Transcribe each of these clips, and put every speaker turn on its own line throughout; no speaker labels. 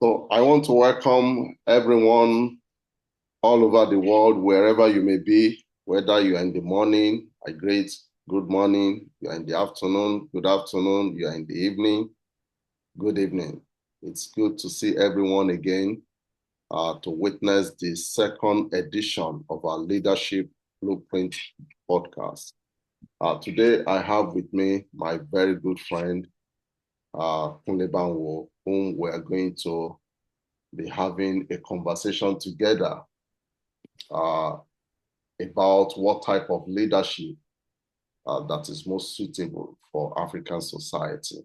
So I want to welcome everyone all over the world, wherever you may be, whether you're in the morning, I greet good morning, you're in the afternoon, good afternoon, you're in the evening, good evening. It's good to see everyone again to witness the second edition of our Leadership Blueprint podcast. Today, I have with me my very good friend, Kunle Banwo, whom we are going to be having a conversation together uh, about what type of leadership that is most suitable for African society.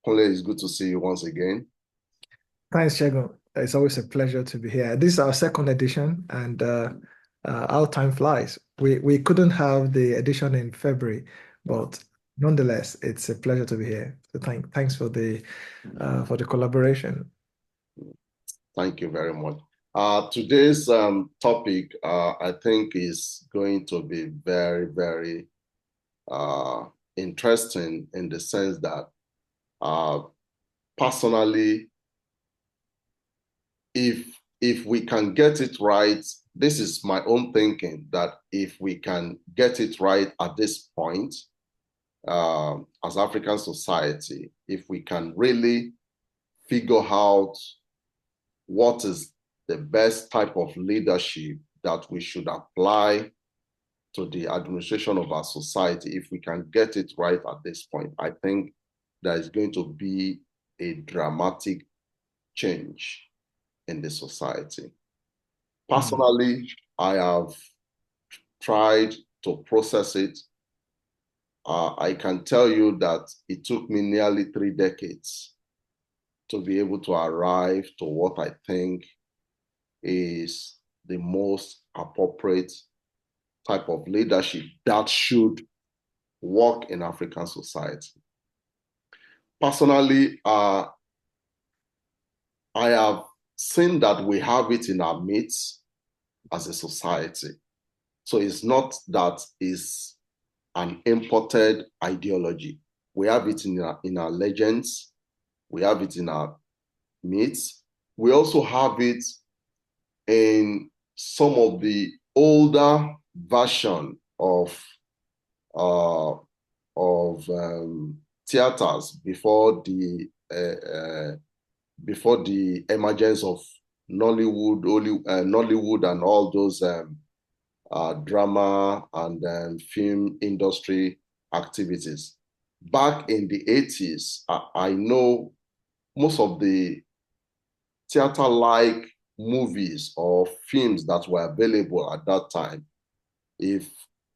Kunle, it's good to see you once again.
Thanks, Shagun. It's always a pleasure to be here. This is our second edition, and our time flies. We couldn't have the edition in February, but nonetheless, it's a pleasure to be here. So thanks for the collaboration.
Thank you very much. Today's topic, I think, is going to be very, very interesting in the sense that uh, personally, if we can get it right, this is my own thinking that if we can get it right at this point, as African society, if we can really figure out what is the best type of leadership that we should apply to the administration of our society, if we can get it right at this point, I think there is going to be a dramatic change in the society.
Mm.
Personally, I have tried to process it. I can tell you that it took me nearly 3 decades to be able to arrive to what I think is the most appropriate type of leadership that should work in African society. Personally, I have seen that we have it in our midst as a society. So it's not that it's an imported ideology. We have it in our legends. We have it in our myths. We also have it in some of the older version uh, of theaters before the emergence of Nollywood, and all those drama and film industry activities. Back in the 80s, I know most of the theater-like movies or films that were available at that time. If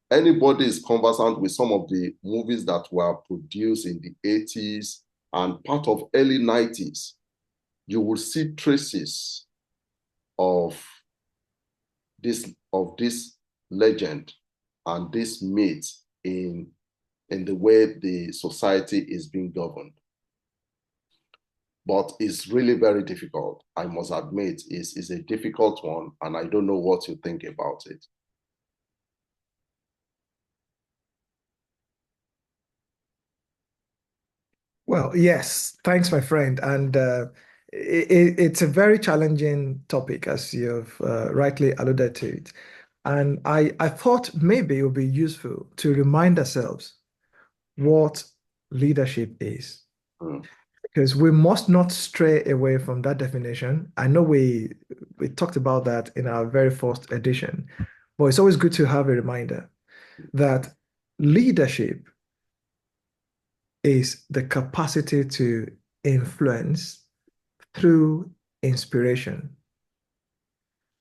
anybody is conversant with some of the movies that were produced in the 80s and part of early 90s, you will see traces of this legend and this myth in the way the society is being governed. But it's really very difficult. I must admit, it's a difficult one, and I don't know what you think about it.
Well, yes, thanks, my friend. And it's a very challenging topic, as you've rightly alluded to it. And I thought maybe it would be useful to remind ourselves what leadership is,
Mm.
because we must not stray away from that definition. I know we talked about that in our very first edition, but it's always good to have a reminder that leadership is the capacity to influence through inspiration.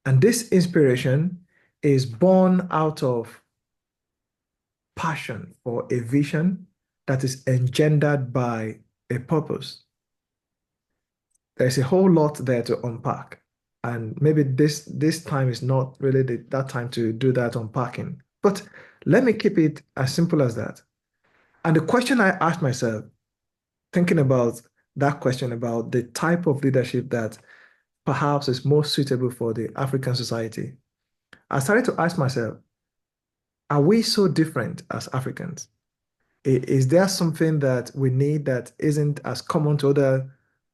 And this inspiration is born out of passion for a vision that is engendered by a purpose. There's a whole lot there to unpack. And maybe this time is not really that time to do that unpacking. But let me keep it as simple as that. And the question I asked myself, thinking about that question about the type of leadership that perhaps is most suitable for the African society, I started to ask myself, are we so different as Africans? Is there something that we need that isn't as common to other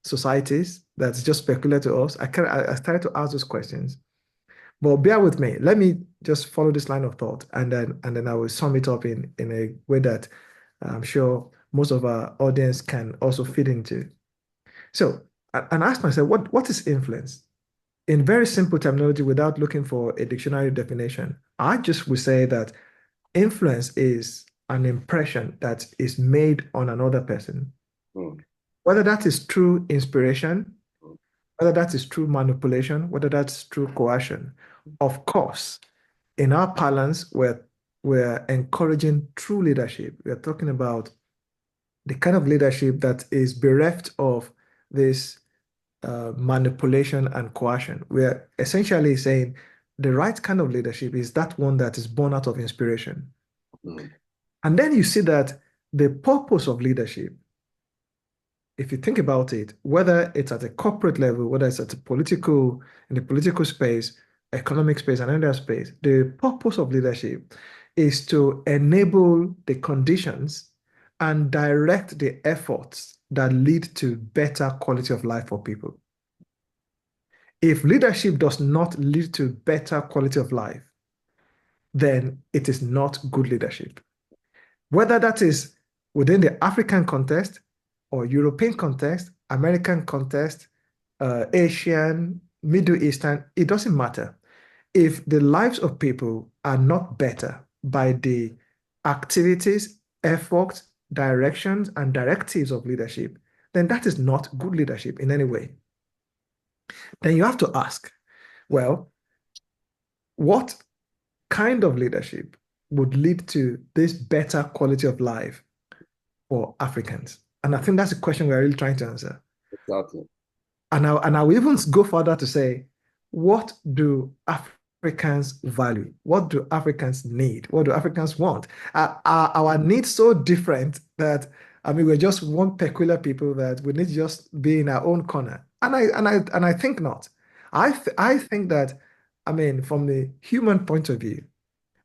societies that's just peculiar to us? I started to ask those questions. But bear with me. Let me just follow this line of thought, and then I will sum it up in a way that I'm sure most of our audience can also fit into. So, and ask myself, what is influence? In very simple terminology, without looking for a dictionary definition, I just would say that influence is an impression that is made on another person,
mm,
whether that is through inspiration, whether that is through manipulation, whether that's through coercion. Of course, in our parlance, we're encouraging true leadership. We're talking about the kind of leadership that is bereft of this manipulation and coercion. We're essentially saying the right kind of leadership is that one that is born out of inspiration.
mm,
And then you see that the purpose of leadership, if you think about it, whether it's at a corporate level, whether it's at a political, in the political space, economic space, and other space, the purpose of leadership is to enable the conditions and direct the efforts that lead to better quality of life for people. If leadership does not lead to better quality of life, then it is not good leadership. Whether that is within the African context or European context, American context, Asian, Middle Eastern, it doesn't matter. If the lives of people are not better by the activities, efforts, directions, and directives of leadership, then that is not good leadership in any way. Then you have to ask, well, what kind of leadership would lead to this better quality of life for Africans? And I think that's the question we're really trying to answer.
exactly.
And I will even go further to say, what do Africans value? What do Africans need? What do Africans want? Are our needs so different that I mean we're just one peculiar people that we need to just be in our own corner? And I think not. I think that I mean from the human point of view,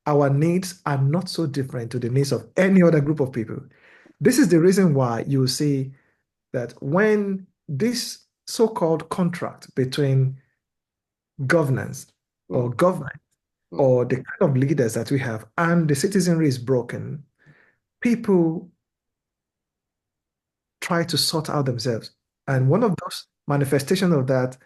our needs are not so different to the needs of any other group of people. This is the reason why you see that when this so-called contract between governance or
Mm,
government
mm,
or the kind of leaders that we have and the citizenry is broken, people try to sort out themselves.
mm,
And one of those manifestations of that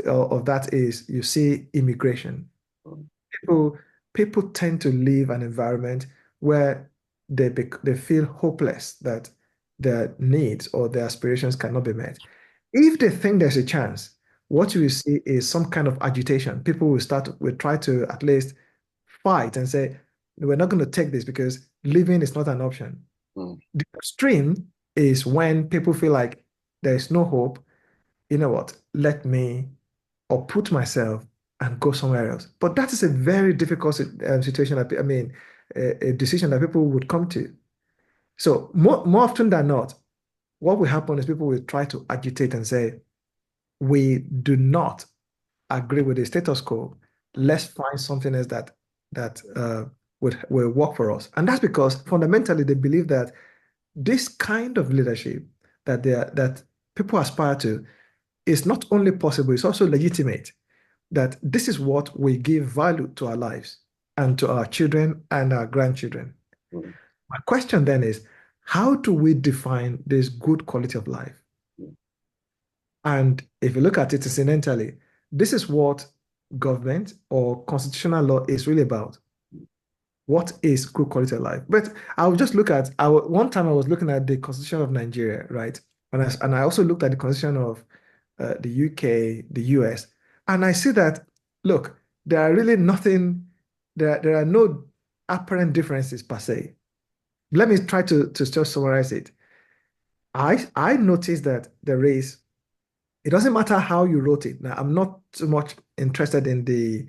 of that is you see immigration.
mm,
People people tend to live an environment where they feel hopeless that their needs or their aspirations cannot be met. If they think there's a chance, what you will see is some kind of agitation. People will try to at least fight and say, we're not going to take this because living is not an option.
mm,
The extreme is when people feel like there is no hope. You know what? Let me uproot myself and go somewhere else. But that is a very difficult situation. I mean, a decision that people would come to. So more often than not, what will happen is people will try to agitate and say, we do not agree with the status quo. Let's find something else that will work for us. And that's because fundamentally they believe that this kind of leadership that people aspire to is not only possible, it's also legitimate. That this is what we give value to our lives and to our children and our grandchildren.
mm,
My question then is, how do we define this good quality of life?
mm,
And if you look at it incidentally, this is what government or constitutional law is really about. What is good quality of life? But I'll just look at one time I was looking at the Constitution of Nigeria, right? And I also looked at the Constitution of the UK, the US, and I see that look, there are really nothing, there are no apparent differences per se. Let me try to just summarize it. I noticed that there is it doesn't matter how you wrote it. Now, I'm not too much interested in the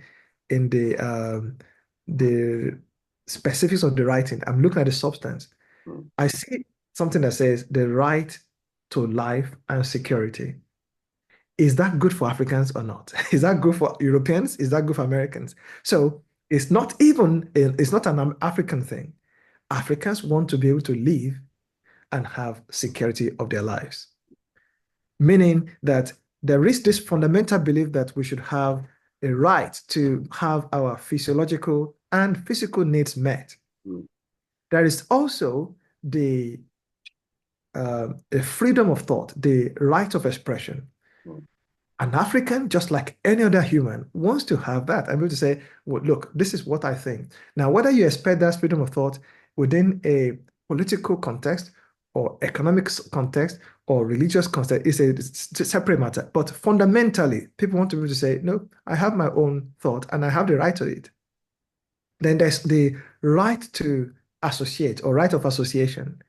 specifics of the writing. I'm looking at the substance.
mm,
I see something that says the right to life and security. Is that good for Africans or not? Is that good for Europeans? Is that good for Americans? So it's not an African thing. Africans want to be able to live and have security of their lives. meaning that there is this fundamental belief that we should have a right to have our physiological and physical needs met.
Mm.
There is also the a freedom of thought, the right of expression.
Mm.
An African, just like any other human, wants to have that. I'm able to say, well, look, this is what I think. Now, whether you expect that freedom of thought within a political context or economic context or religious context is a separate matter. But fundamentally, people want to be able to say, no, I have my own thought and I have the right to it. Then there's the right to associate or right of association.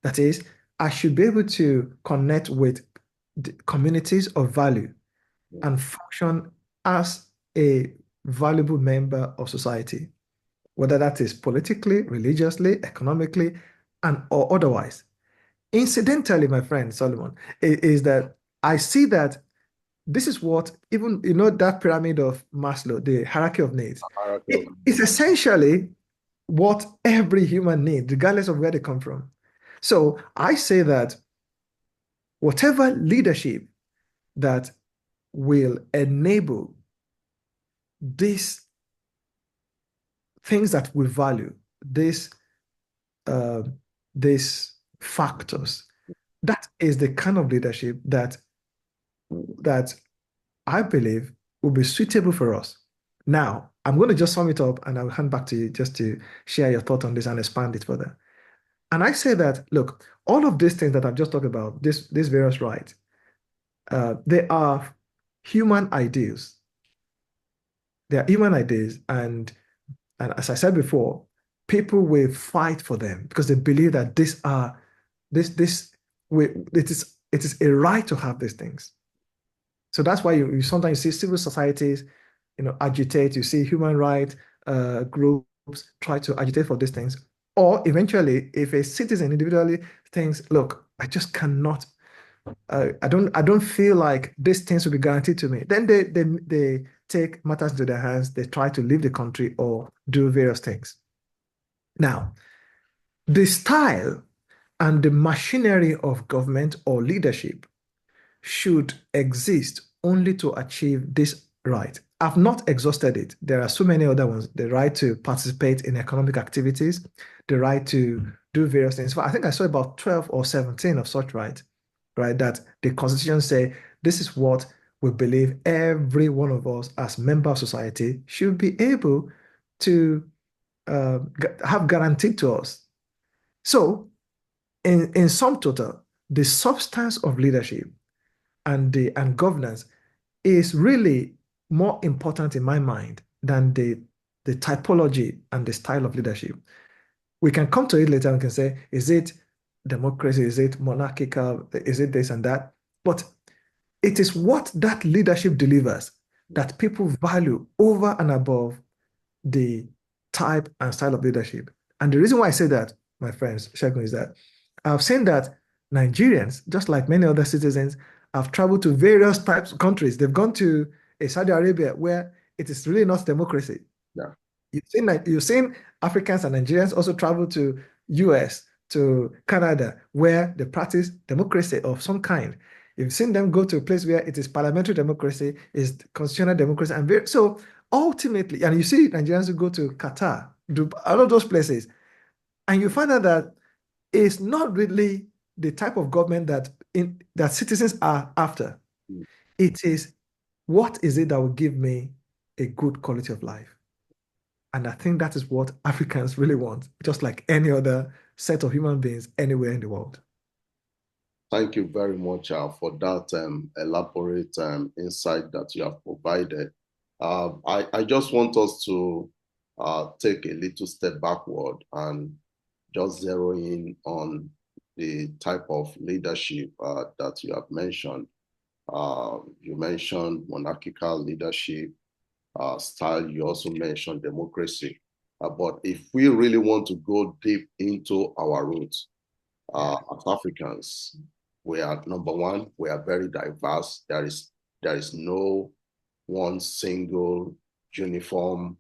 That is, I should be able to connect with the communities of value and function as a valuable member of society, whether that is politically, religiously, economically, and or otherwise. Incidentally, my friend Solomon, is that I see that this is what even that pyramid of Maslow, the hierarchy of needs,
Hierarchy of
it's
needs.
essentially what every human needs, regardless of where they come from. So I say that whatever leadership that will enable these things that we value, these uh, these factors, that is the kind of leadership that I believe will be suitable for us. Now, I'm going to just sum it up and I'll hand back to you just to share your thought on this and expand it further. And I say that, look, all of these things that I've just talked about, these various rights, they are human ideals. They are human ideals, and as I said before, people will fight for them because they believe that this it is a right to have these things. So that's why you sometimes see civil societies, agitate. You see human rights groups try to agitate for these things. Or eventually, if a citizen individually thinks, "Look, I just cannot. I don't feel like these things will be guaranteed to me," then they take matters into their hands. They try to leave the country or do various things. Now, the style and the machinery of government or leadership should exist only to achieve this right. I've not exhausted it. There are so many other ones. The right to participate in economic activities, the right to do various things. But I think I saw about 12 or 17 of such rights, right? That the Constitution say this is what we believe every one of us as member of society should be able to have guaranteed to us. So in sum total, the substance of leadership and governance is really more important in my mind than the typology and the style of leadership. We can come to it later and can say, is it democracy? Is it monarchical? Is it this and that? But it is what that leadership delivers that people value over and above the type and style of leadership. And the reason why I say that, my friends, Shegun, is that I've seen that Nigerians, just like many other citizens, have traveled to various types of countries. They've gone to Saudi Arabia where it is really not democracy.
Yeah.
You've seen Africans and Nigerians also travel to US, to Canada, where they practice democracy of some kind. You've seen them go to a place where it is parliamentary democracy, is constitutional democracy, and so ultimately, and you see Nigerians who go to Qatar, all of those places, and you find out that it's not really the type of government that citizens are after.
Mm.
It is what is it that will give me a good quality of life? And I think that is what Africans really want, just like any other set of human beings anywhere in the world.
Thank you very much for that elaborate insight that you have provided. I just want us to take a little step backward and just zero in on the type of leadership that you have mentioned. You mentioned monarchical leadership style. You also mentioned democracy. But if we really want to go deep into our roots as Africans, we are number one, we are very diverse. There is no one single uniform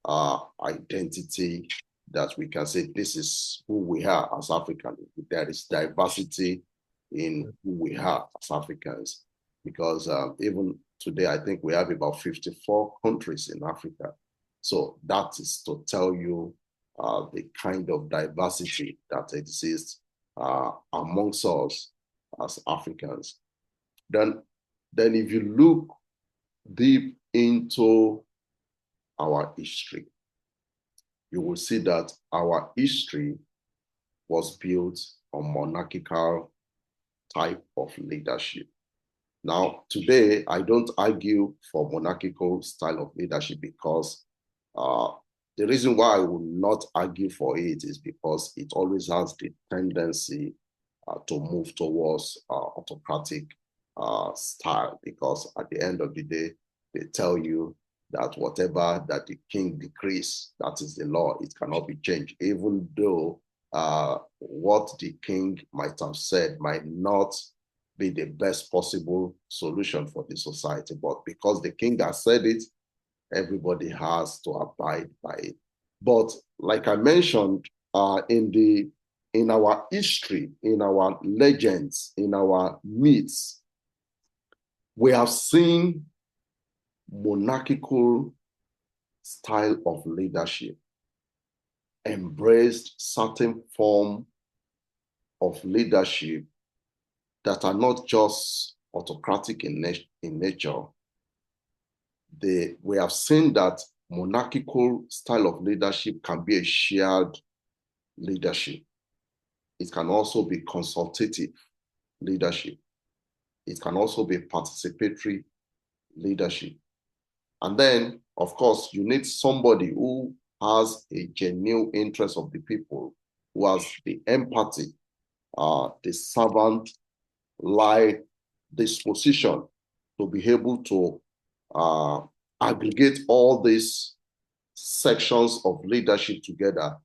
identity that we can say this is who we are as Africans. There is diversity in who we are as Africans. Because even today, I think we have about 54 countries in Africa. So that is to tell you the kind of diversity that exists amongst us as Africans. Then if you look deep into our history, you will see that our history was built on monarchical type of leadership. Now, today, I don't argue for monarchical style of leadership because the reason why I will not argue for it is because it always has the tendency to move towards autocratic style, because at the end of the day, they tell you that whatever that the king decrees, that is the law, it cannot be changed, even though what the king might have said might not be the best possible solution for the society. But because the king has said it, everybody has to abide by it. But like I mentioned, in our history, in our legends, in our myths, we have seen monarchical style of leadership embraced certain form of leadership that are not just autocratic in nature. We have seen that monarchical style of leadership can be a shared leadership. It can also be consultative leadership. It can also be participatory leadership. And then, of course, you need somebody who has a genuine interest of the people, who has the empathy, the servant-like disposition to be able to aggregate all these sections of leadership together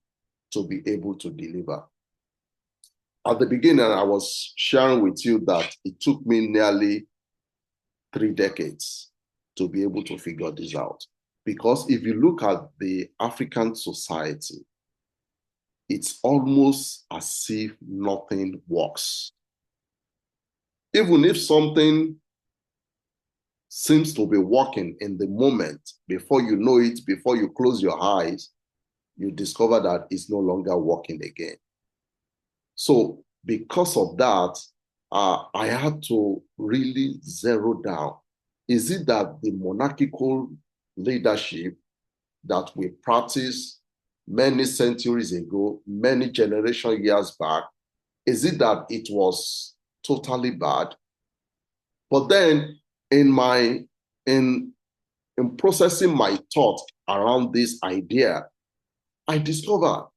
to be able to deliver. At the beginning, I was sharing with you that it took me nearly 3 decades to be able to figure this out. Because if you look at the African society, it's almost as if nothing works. Even if something seems to be working in the moment, before you know it, before you close your eyes, you discover that it's no longer working again. So because of that, I had to really zero down. Is it that the monarchical leadership that we practiced many centuries ago, many generation years back, is it that it was totally bad? But then in processing my thought around this idea, I discovered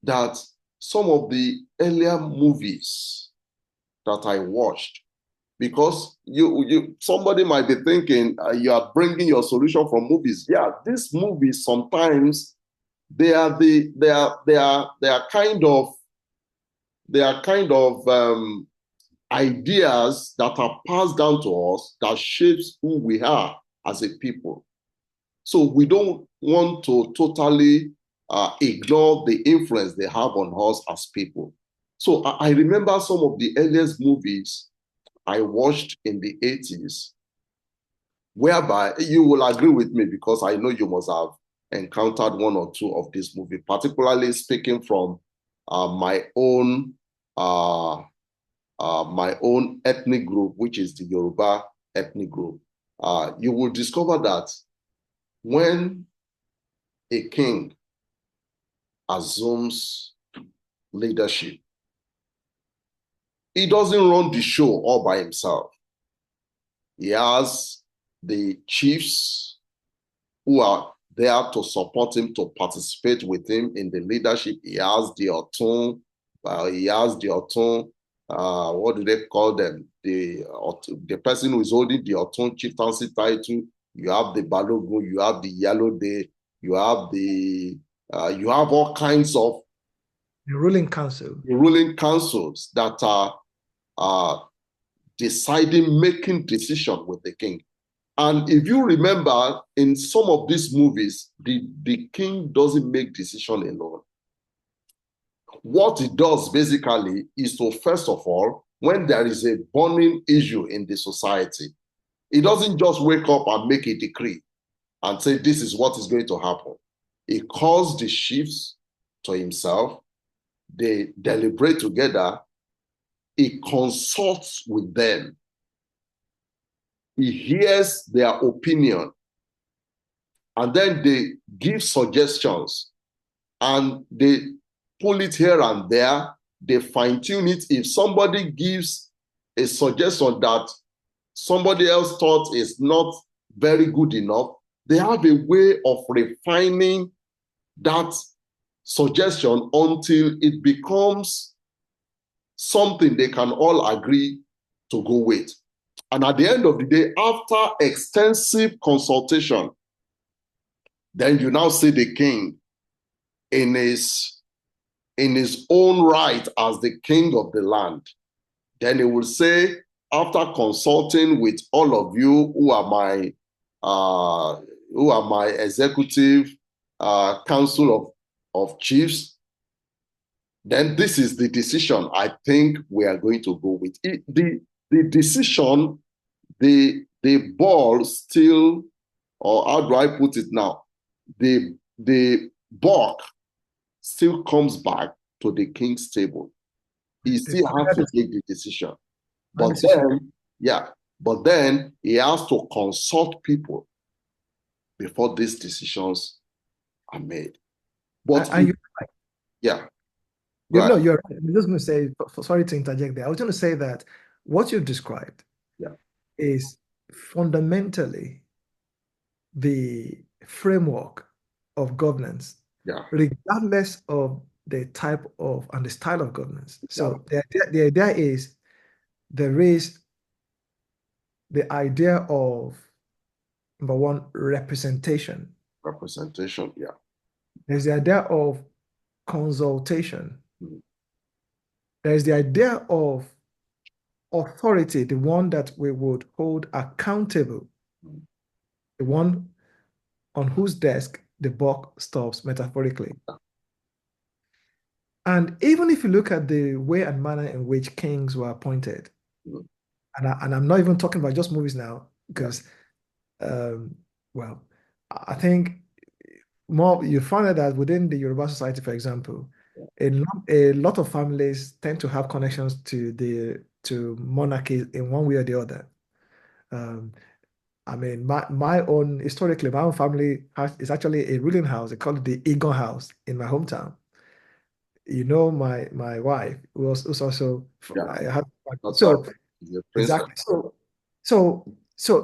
that some of the earlier movies that I watched, because somebody might be thinking you are bringing your solution from movies. Yeah, these movies sometimes they are kind of ideas that are passed down to us that shapes who we are as a people. So we don't want to totally ignore the influence they have on us as people. So I remember some of the earliest movies I watched in the 80s, whereby you will agree with me because I know you must have encountered one or two of these movies, particularly speaking from my own ethnic group, which is the Yoruba ethnic group. You will discover that when a king assumes leadership, he doesn't run the show all by himself. He has the chiefs who are there to support him, to participate with him in the leadership. He has the Otun, what do they call them? The person who is holding the Otun chieftaincy title. You have the Balogun, you have the Yalode, you have all kinds of
The ruling council.
ruling councils that are making decisions with the king. And if you remember, in some of these movies, the king doesn't make decision alone. What he does basically is to, first of all, when there is a burning issue in the society, he doesn't just wake up and make a decree and say, this is what is going to happen. He calls the chiefs to himself, they deliberate together, he consults with them, he hears their opinion, and then they give suggestions, and they pull it here and there, they fine-tune it. If somebody gives a suggestion that somebody else thought is not very good enough, they have a way of refining that suggestion until it becomes something they can all agree to go with. And at the end of the day, after extensive consultation, then you now see the king in his own right as the king of the land. Then he will say, after consulting with all of you who are my executive council of chiefs, then this is the decision I think we are going to go with. The decision, the ball still, or how do I put it now? The buck still comes back to the king's table. He still has to take the decision. But then he has to consult people before these decisions are made. But yeah.
No, you're right. I'm just going to say, sorry to interject there. I was going to say that what you've described is fundamentally the framework of governance, regardless of the type of and the style of governance. So the idea is there is the idea of, number one, representation.
Representation, yeah.
There's the idea of consultation. There's the idea of authority, the one that we would hold accountable, the one on whose desk the buck stops, metaphorically. And even if you look at the way and manner in which kings were appointed, and I'm not even talking about just movies now, because, well, I think more you find out that within the Yoruba society, for example, a lot of families tend to have connections to monarchy in one way or the other. I mean, my own historically, my own family is actually a ruling house. They call it the Egon House in my hometown. You know, my wife was also I had exactly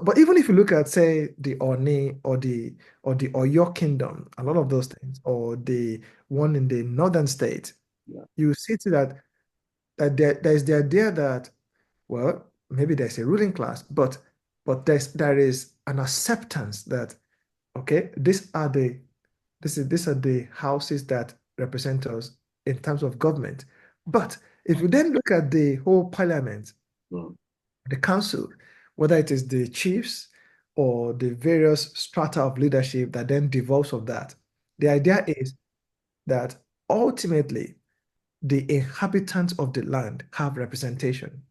but even if you look at, say, the Oni or the Oyo Kingdom, a lot of those things, or the one in the northern state, you see to that there's the idea that, well, maybe there's a ruling class, but there is an acceptance that, okay, these are the houses that represent us in terms of government. But if you then look at the whole parliament, the council, whether it is the chiefs or the various strata of leadership that then devolves of that, the idea is that ultimately the inhabitants of the land have representation.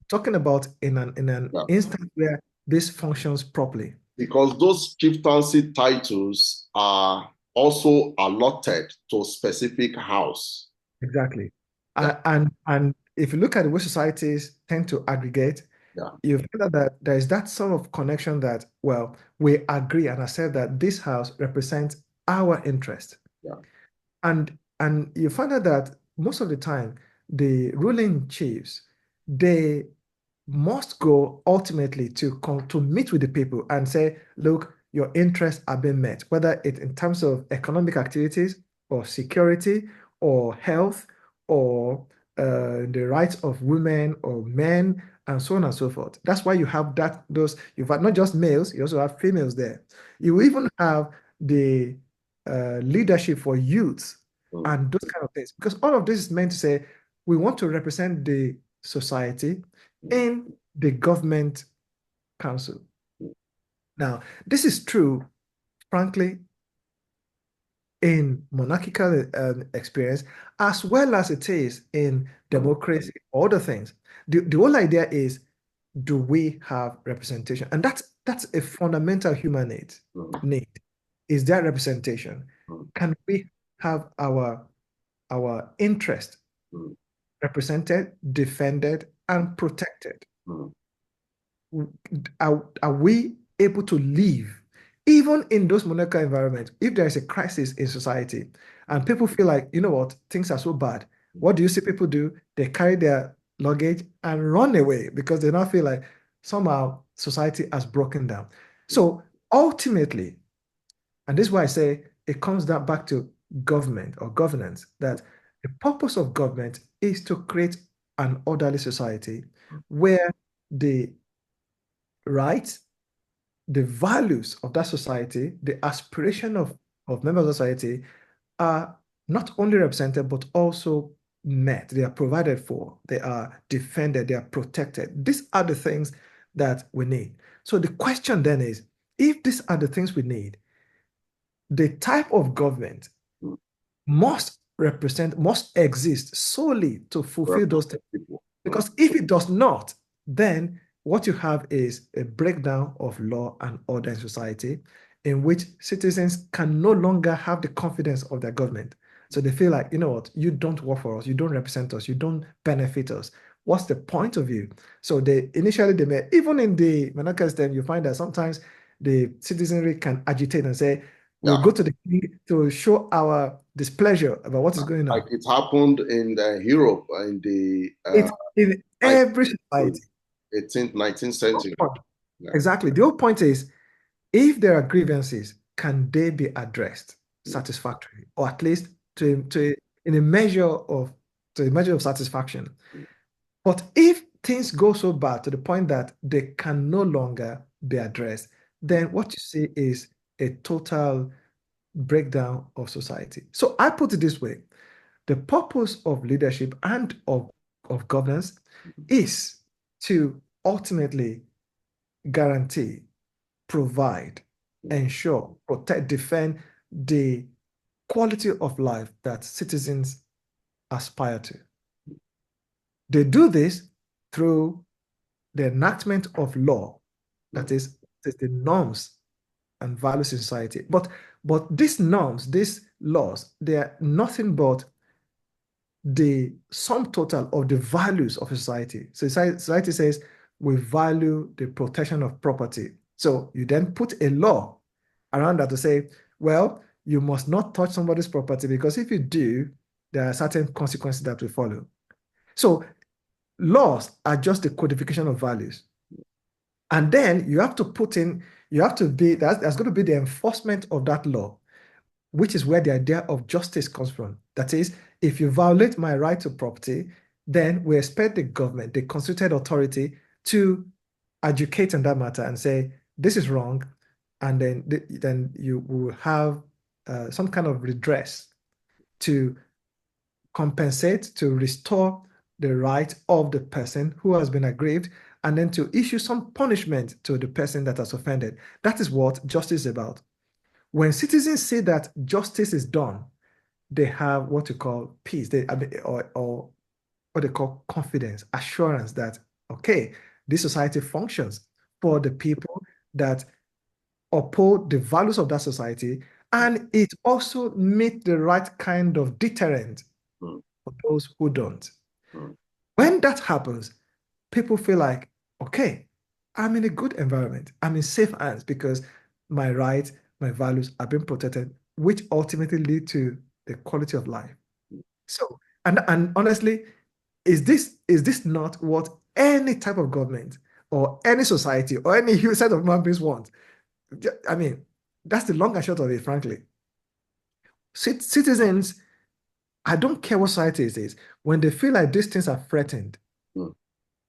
Talking about in an instance where this functions properly.
Because those chieftaincy titles are also allotted to a specific house.
Exactly. And if you look at the way societies tend to aggregate, you feel that there is that sort of connection that, well, we agree and accept that this house represents our interest. And you find out that most of the time, the ruling chiefs, they must go ultimately to meet with the people and say, look, your interests are being met, whether it's in terms of economic activities or security or health or the rights of women or men and so on and so forth. That's why you have you've got not just males, you also have females there. You even have the leadership for youths and those kind of things, because all of this is meant to say we want to represent the society in the government council. Now, this is true, frankly, in monarchical experience, as well as it is in
mm,
democracy, other things. The whole idea is, do we have representation? And that's a fundamental human
mm,
need. Is there representation?
mm,
Can we have our interest
mm,
represented, defended, and protected?
mm,
Are we able to live even in those monarchical environments if there is a crisis in society and people feel like, you know what, things are so bad? What do you see people do? They carry their luggage and run away because they now feel like somehow society has broken down. So ultimately, and this is why I say it comes down back to government or governance, that the purpose of government is to create an orderly society where the rights, the values of that society, the aspiration of members of society are not only represented, but also met. They are provided for, they are defended, they are protected. These are the things that we need. So the question then is, if these are the things we need, the type of government
mm.
must exist solely to fulfill those
Represent
things.
people.
Because if it does not, then what you have is a breakdown of law and order in society in which citizens can no longer have the confidence of their government. So they feel like, you know what, you don't work for us, you don't represent us, you don't benefit us. What's the point of you? So they may, even in the monarchical system, you find that sometimes the citizenry can agitate and say, we'll
Yeah,
go to the king to show our displeasure about what is going
like
on.
it happened in Europe in the
It's in every
19th
society.
19th century. Yeah.
Exactly. The whole point is, if there are grievances, can they be addressed
Mm,
satisfactorily, or at least to in a measure of to a measure of satisfaction?
mm,
But if things go so bad to the point that they can no longer be addressed,
mm,
then what you see is a total breakdown of society. So I put it this way: the purpose of leadership and of governance is to ultimately guarantee, provide,
mm,
ensure, protect, defend the quality of life that citizens aspire to. They do this through the enactment of law,
mm,
that is the norms and values in society. But these norms, these laws, they are nothing but the sum total of the values of a society. So society says we value the protection of property. So you then put a law around that to say, well, you must not touch somebody's property because if you do, there are certain consequences that will follow. So laws are just the codification of values. And then you have to put in, you have to be, that's going to be the enforcement of that law, which is where the idea of justice comes from. That is, if you violate my right to property, then we expect the government, the constituted authority, to educate on that matter and say, this is wrong. And then you will have some kind of redress to compensate, to restore the right of the person who has been aggrieved, and then to issue some punishment to the person that has offended. That is what justice is about. When citizens say that justice is done, they have what you call peace, or what they call confidence, assurance that, okay, this society functions for the people that uphold the values of that society, and it also meet the right kind of deterrent
mm,
for those who don't.
mm.
When that happens, people feel like, okay, I'm in a good environment. I'm in safe hands because my rights, my values are being protected, which ultimately lead to the quality of life. So, and honestly, is this not what any type of government or any society or any set of human beings want? I mean, that's the long and short of it, frankly. Citizens, I don't care what society it is, when they feel like these things are threatened,
Mm,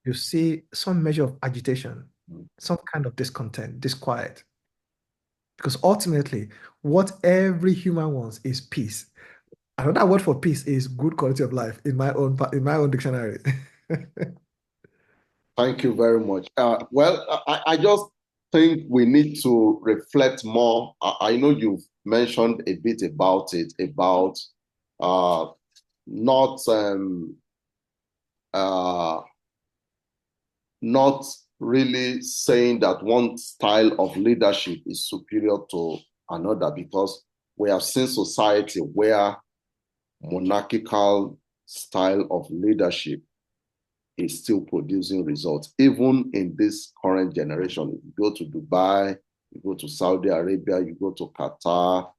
you see some measure of agitation,
mm.
some kind of discontent, disquiet. Because ultimately, what every human wants is peace. Another word for peace is good quality of life in my own dictionary.
Thank you very much. Well, I just think we need to reflect more. I know you've mentioned a bit about it, about not uh, not really saying that one style of leadership is superior to another, because we have seen society where monarchical style of leadership is still producing results, even in this current generation. If you go to Dubai, you go to Saudi Arabia, you go to Qatar,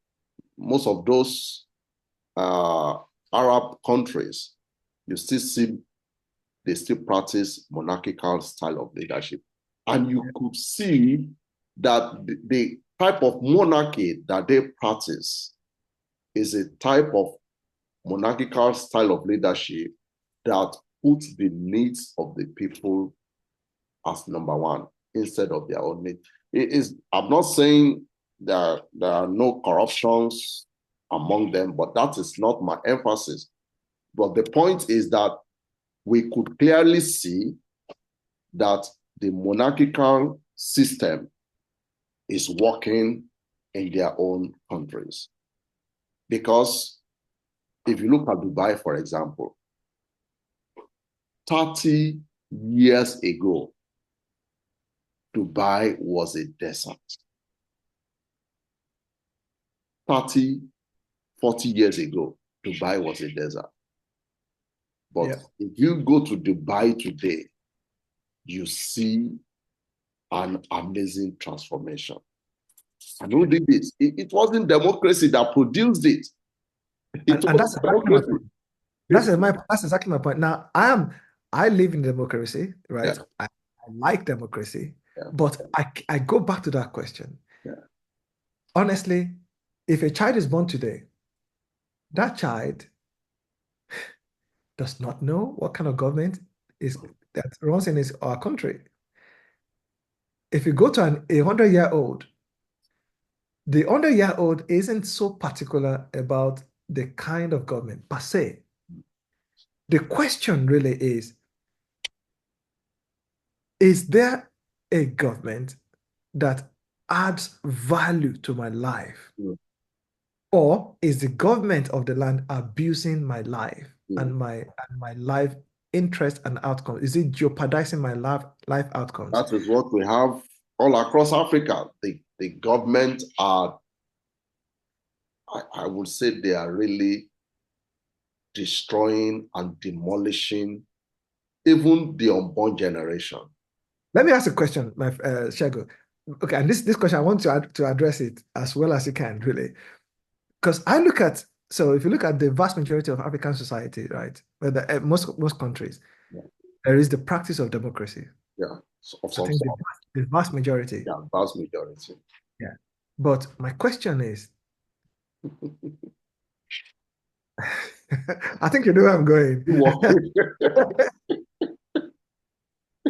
most of those Arab countries, you still see they still practice monarchical style of leadership. And you could see that the type of monarchy that they practice is a type of monarchical style of leadership that puts the needs of the people as number one instead of their own needs. I'm not saying that there are no corruptions among them, but that is not my emphasis. But the point is that we could clearly see that the monarchical system is working in their own countries. Because if you look at Dubai, for example, 30 years ago, Dubai was a desert. 30, 40 years ago, Dubai was a desert. But if you go to Dubai today, you see an amazing transformation. And who did it? It wasn't democracy that produced it.
And that's exactly my point. That's exactly my point. Now, I live in democracy, right?
Yeah.
I like democracy, but I go back to that question.
Yeah.
Honestly, if a child is born today, that child does not know what kind of government is that runs in our country. If you go to a 100-year-old, the 100-year-old isn't so particular about the kind of government per se. The question really is there a government that adds value to my life? Or is the government of the land abusing my life and my life interest and outcomes? Is it jeopardizing my life outcomes?
That is what we have all across Africa. The government are, I would say they are really destroying and demolishing even the unborn generation.
Let me ask a question, my Shago. Okay, and this question, I want to address it as well as you can, really. Because I look at, so if you look at the vast majority of African society, right, most countries, there is the practice of democracy.
Yeah, of
I
some
think
sort.
the vast majority.
Yeah, vast majority.
Yeah. But my question is, I think you know where I'm going.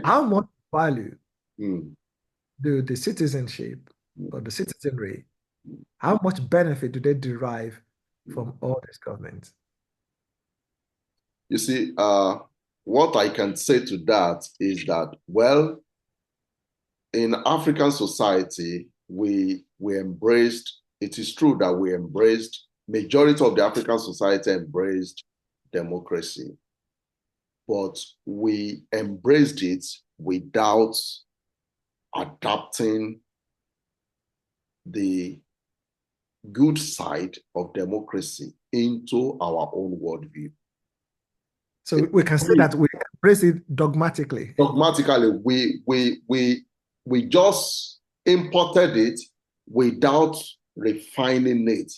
How much value do the citizenship or the citizenry, how much benefit do they derive from all this government?
You see, what I can say to that is that, well, in African society, we embraced, it is true that we embraced, majority of the African society embraced democracy, but we embraced it without adapting the good side of democracy into our own worldview.
So we can say that we embrace it dogmatically.
Dogmatically, we just imported it without refining it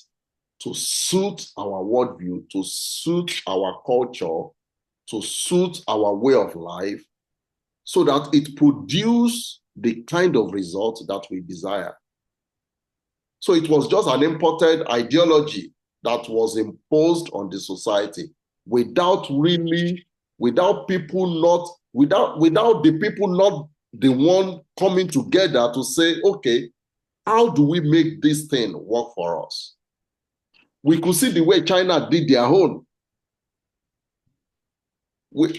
to suit our worldview, to suit our culture, to suit our way of life, so that it produce the kind of result that we desire. So it was just an imported ideology that was imposed on the society without the people not the one coming together to say, okay, how do we make this thing work for us? We could see the way China did their own.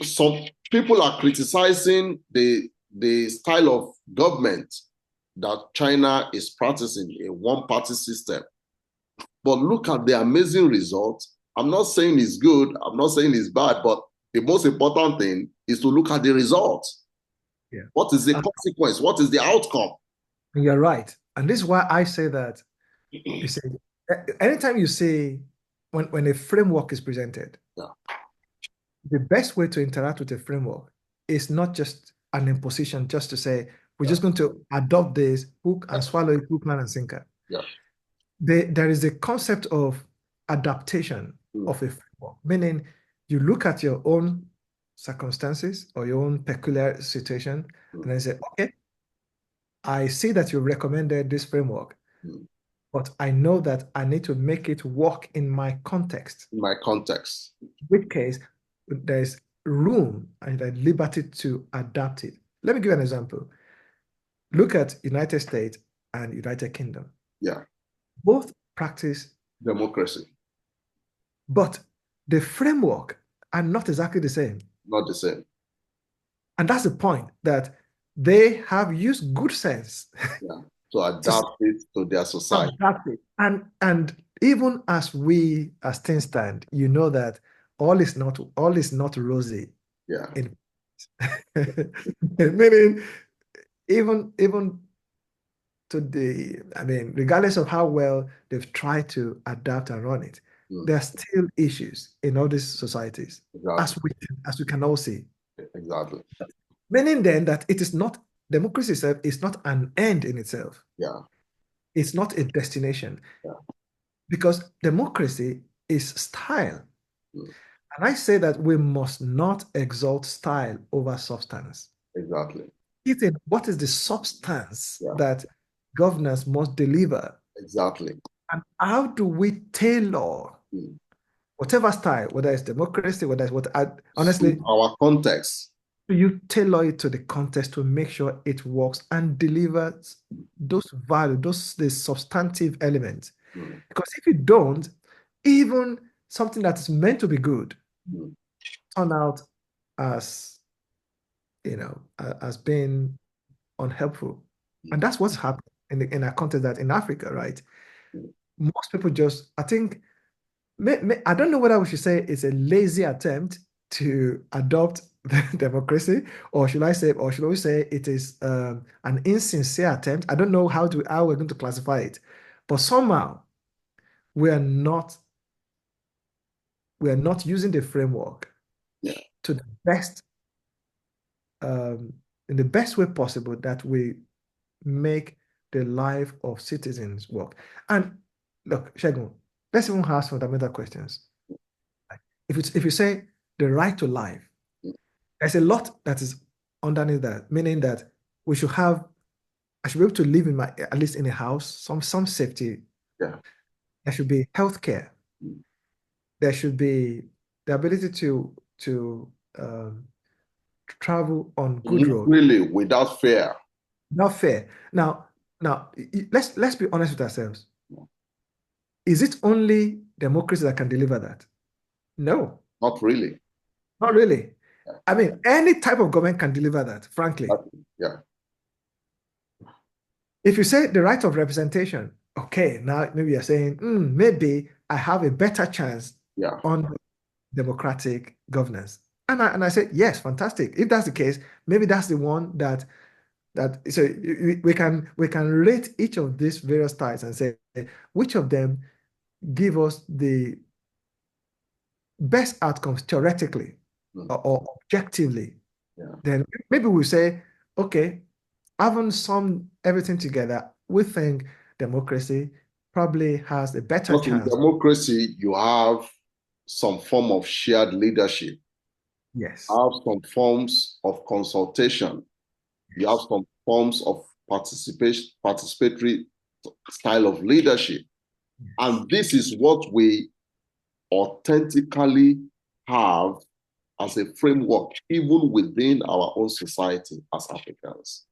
Some people are criticizing the style of government that China is practicing, a one-party system. But look at the amazing results. I'm not saying it's good, I'm not saying it's bad, but the most important thing is to look at the results.
Yeah.
What is the consequence? What is the outcome?
You're right. And this is why I say that you say anytime you say when a framework is presented,
Yeah.
the best way to interact with a framework is not just an imposition, just to say, we're just going to adopt this hook and swallow it, hook, line, and sinker.
Yeah.
There is a concept of adaptation of a framework, meaning you look at your own circumstances or your own peculiar situation and then say, okay, I see that you recommended this framework, but I know that I need to make it work in my context.
In my context.
In which case, there's room and liberty to adapt it. Let me give you an example. Look at United States and United Kingdom.
Yeah.
Both practice
democracy,
but the framework are not exactly the same.
Not the same.
And that's the point, that they have used good sense.
Yeah. To adapt it to their society.
Adapt it. And even as things stand, you know that all is not rosy.
Yeah.
Meaning, even regardless of how well they've tried to adapt and run it, there are still issues in all these societies,
exactly.
as we can all see.
Exactly.
Meaning then that it is not, democracy itself is not an end in itself.
Yeah.
It's not a destination.
Yeah.
Because democracy is style. And I say that we must not exalt style over substance.
Exactly.
Ethan, what is the substance that governance must deliver?
Exactly.
And how do we tailor whatever style, whether it's democracy, whether it's what, honestly,
our context.
You tailor it to the context to make sure it works and delivers those values, the substantive elements. Because if you don't, even something that is meant to be good turn out as as being unhelpful. And that's what's happened in our context, that in Africa, right? Most people just, I think, I don't know whether we should say it's a lazy attempt to adopt democracy, or should we say it is an insincere attempt? I don't know how we're going to classify it, but somehow we are not using the framework to the best, in the best way possible, that we make the life of citizens work. And look, Shegun, let's even ask fundamental questions. If you say the right to life, there's a lot that is underneath that, meaning that I should be able to live at least in a house, some safety.
Yeah.
There should be healthcare. There should be the ability to travel on good roads.
Really, without fear.
Not fair. Now, let's be honest with ourselves. Is it only democracy that can deliver that? No.
Not really.
Not really. Yeah. I mean, any type of government can deliver that, frankly.
Yeah.
If you say the right of representation, okay, now maybe you're saying, maybe I have a better chance on democratic governance. And I say, yes, fantastic. If that's the case, maybe that's the one that so we can rate each of these various types and say which of them give us the best outcomes theoretically or objectively. Then maybe we say, okay, having summed everything together, we think democracy probably has a better chance.
In democracy, you have some form of shared leadership.
Yes.
You have some forms of consultation. You have some forms of participatory style of leadership. And this is what we authentically have as a framework, even within our own society as Africans.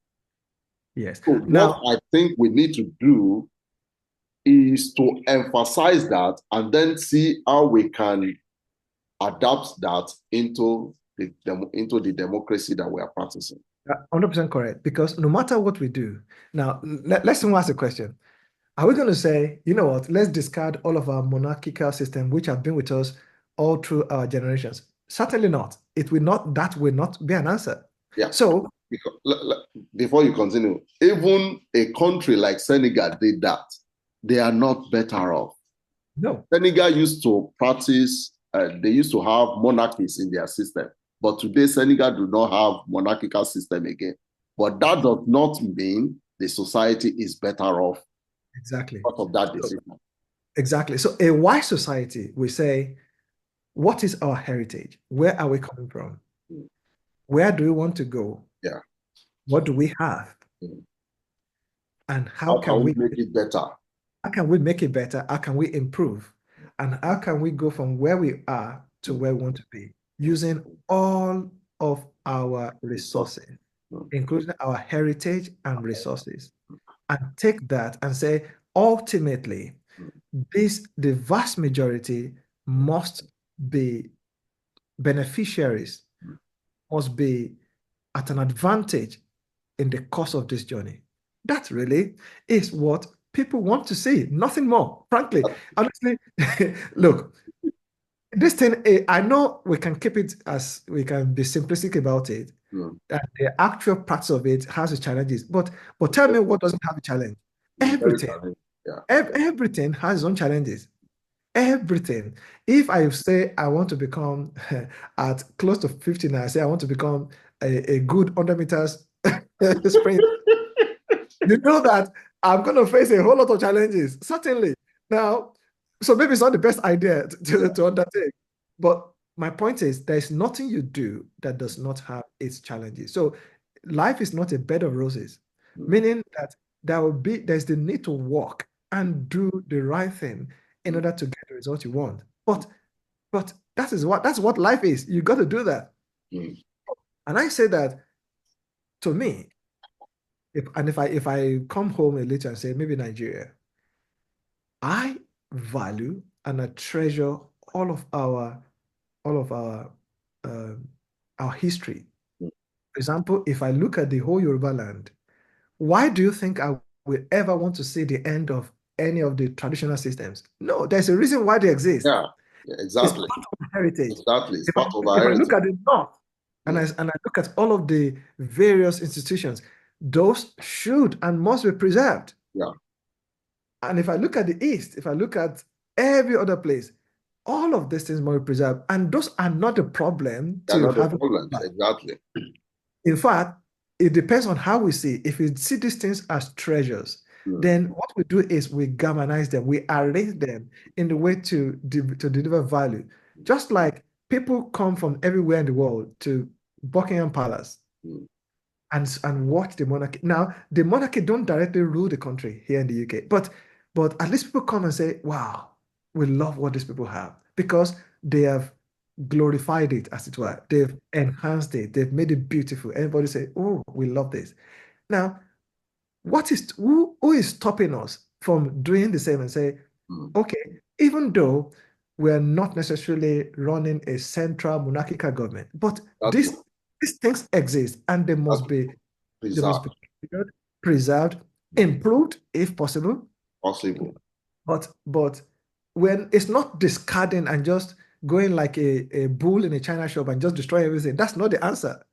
Yes.
So what I think we need to do is to emphasize that and then see how we can adapt that into the democracy that we are practicing.
100% correct. Because no matter what we do, now let's ask a question. Are we going to say, you know what, let's discard all of our monarchical system, which have been with us all through our generations? Certainly not. It will not, that will not be an answer.
Yeah.
So,
Because, before you continue, even a country like Senegal did that. They are not better off.
no,
Senegal used to practice, they used to have monarchies in their system. But today, Senegal do not have monarchical system again. But that does not mean the society is better off
exactly.
because of that
So,
decision.
exactly. So, a wise society, we say, what is our heritage? Where are we coming from?
Mm.
Where do we want to go?
Yeah.
What do we have?
Mm.
And
How can we make it better?
how can we make it better? How can we improve? And how can we go from where we are to
Mm.
where we want to be using all of our resources,
Mm.
including our heritage and resources, and take that and say, ultimately, the vast majority must be beneficiaries, must be at an advantage in the course of this journey. That really is what people want to see, nothing more. Frankly, honestly, look, this thing, I know we can keep it as we can be simplistic about it,
Mm.
and the actual parts of it has its challenges. But tell me what doesn't have a challenge?
Very
Everything,
challenging. Yeah.
everything has its own challenges. Everything. If I say I want to become at close to 59, I say I want to become a good 100 meters sprint, you know that I'm going to face a whole lot of challenges, certainly. Now, so maybe it's not the best idea to undertake. But my point is, there's nothing you do that does not have its challenges. So life is not a bed of roses,
Mm.
meaning that there's the need to work and do the right thing in order to get the result you want. But that's what life is. You got to do that.
Mm.
And I say that to me, if I come home a little and say maybe Nigeria, I value and I treasure all of our all of um, our history.
Mm.
For example, if I look at the whole Yoruba land, why do you think I will ever want to see the end of any of the traditional systems? No, there's a reason why they exist.
Yeah. Yeah,
It's
exactly.
part of the heritage.
Exactly. It's
If I
part of our
if I look
heritage.
at the North and
Mm.
I look at all of the various institutions, those should and must be preserved.
Yeah.
And if I look at the East, if I look at every other place, all of these things must be preserved. And those are not the problem
They are
to
not the
having.
problems. Exactly.
In fact, it depends on how we see. If we see these things as treasures,
Mm.
then what we do is we galvanize them, we arrange them in the way to deliver value. Just like people come from everywhere in the world to Buckingham Palace
Mm.
and watch the monarchy. Now, the monarchy don't directly rule the country here in the UK, but at least people come and say, "Wow, we love what these people have," because they have glorified it, as it
Yeah.
were. They've enhanced it. They've made it beautiful. Everybody say, "Oh, we love this." Now, who is stopping us from doing the same and say,
Mm.
"Okay, even though we're not necessarily running a central monarchical government, but
Exactly.
these things exist and
Exactly.
they must
Preserved.
be preserved, improved if possible.
Possible.
But when it's not discarding and just going like a bull in a china shop and just destroy everything, that's not the answer.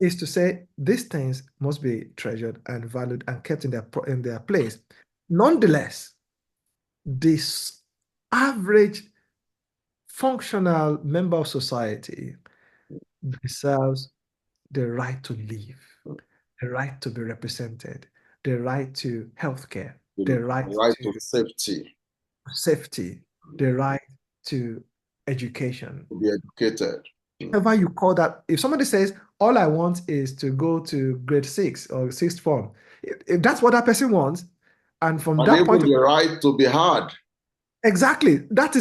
Is to say these things must be treasured and valued and kept in their place. Nonetheless, this average functional member of society deserves the right to live,
Mm.
the right to be represented, the right to healthcare,
The
the right
right
to
to safety,
safety, the right to education.
to be educated. Mm.
Whatever you call that, if somebody says, all I want is to go to grade six or sixth form, if that's what that person wants, and from
And
that
even
point of
the right to be heard.
exactly, that's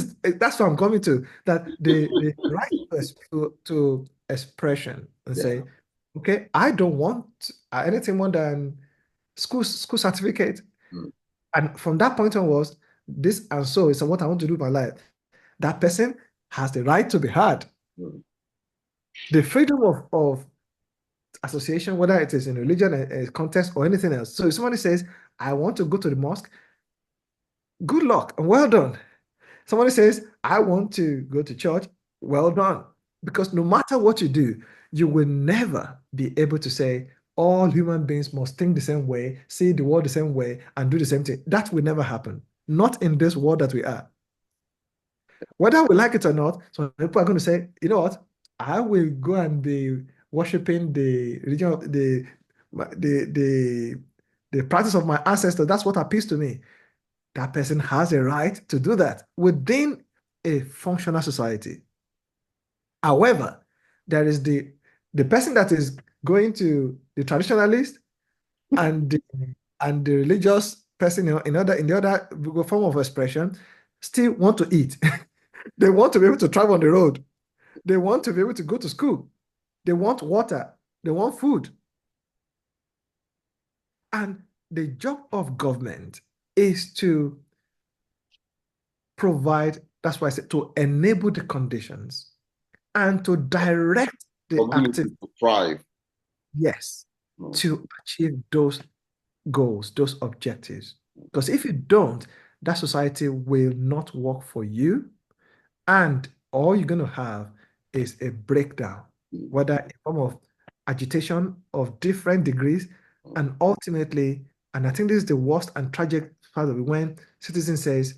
what I'm coming to, that the right to expression and
Yeah.
say, okay, I don't want anything more than school certificate.
Mm.
And from that point onwards, this and so is what I want to do in my life. That person has the right to be heard.
Mm.
The freedom of association, whether it is in religion, a context, or anything else. So if somebody says, I want to go to the mosque, good luck and well done. Somebody says, I want to go to church, well done. Because no matter what you do, you will never be able to say all human beings must think the same way, see the world the same way, and do the same thing. That will never happen. Not in this world that we are. Whether we like it or not, some people are going to say, you know what? I will go and be worshiping the religion of the practice of my ancestors. That's what appeals to me. That person has a right to do that within a functional society. However, there is the person that is going to the traditionalist and the religious person in the other form of expression still want to eat. They want to be able to travel on the road. They want to be able to go to school. They want water. They want food. And the job of government is to provide, that's why I said to enable the conditions and to direct the
Community
activity,
to thrive.
yes,
Mm.
to achieve those goals, those objectives. Because if you don't, that society will not work for you. And all you're going to have is a breakdown, whether in form of agitation of different degrees, and ultimately, and I think this is the worst and tragic part of it, when citizens says,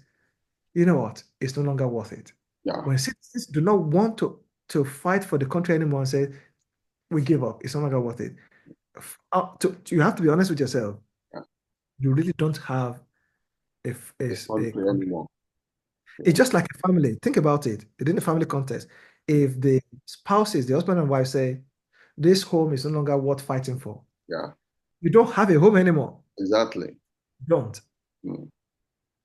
you know what, it's no longer worth it.
Yeah.
When citizens do not want to fight for the country anymore and say, we give up, it's no longer worth it. You have to be honest with yourself.
Yeah.
You really don't have
A country anymore.
it's just like a family. Think about it. Within the family context, if the spouses, the husband and wife say, this home is no longer worth fighting for,
Yeah.
you don't have a home anymore.
Exactly.
You don't.
Mm.